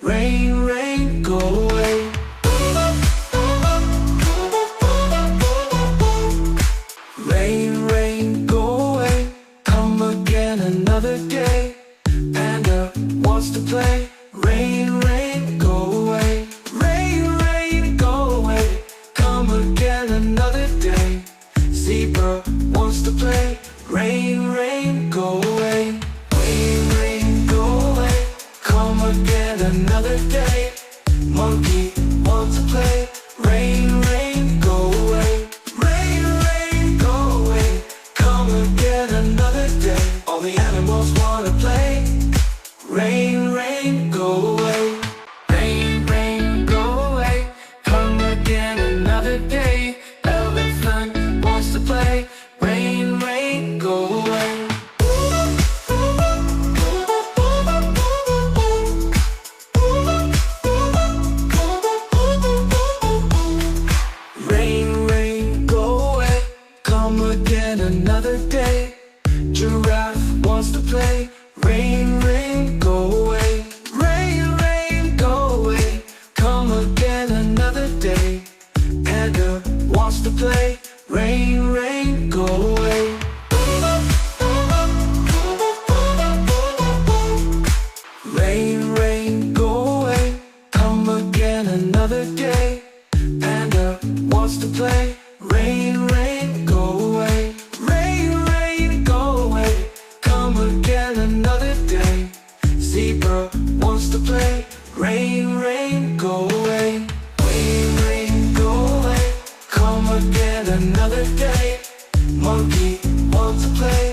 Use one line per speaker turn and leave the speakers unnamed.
Rain, rain, go away. Rain, rain, go away. Come again another day. Panda wants to play. Rain, rain, go away. Rain, rain, go away. Come again another day. Zebra wants to play. Rain, rain, go away. Rain, rain, go away. Come again another day. Monkey wants to play. Rain, rain, go away. Rain, rain, go away. Come again another day. All the animals wanna play. Rain, rain, go away. Rain, rain, go away. Come again another day. Elephant wants to play. Rain, rain, go away. Rain, rain, go away. Come again another day. Giraffe wants to play. Rain, rain, go away. Rain, rain, go away. Come again another day. Panda wants to play. Rain, rain, go away. Rain, rain, go away. Come again another day. Panda wants to play. Rain, rain, go away. Rain, rain, go away. Come again another day. Zebra wants to play. Rain, rain, go away. Rain, rain, go away. Come again another day. Monkey wants to play.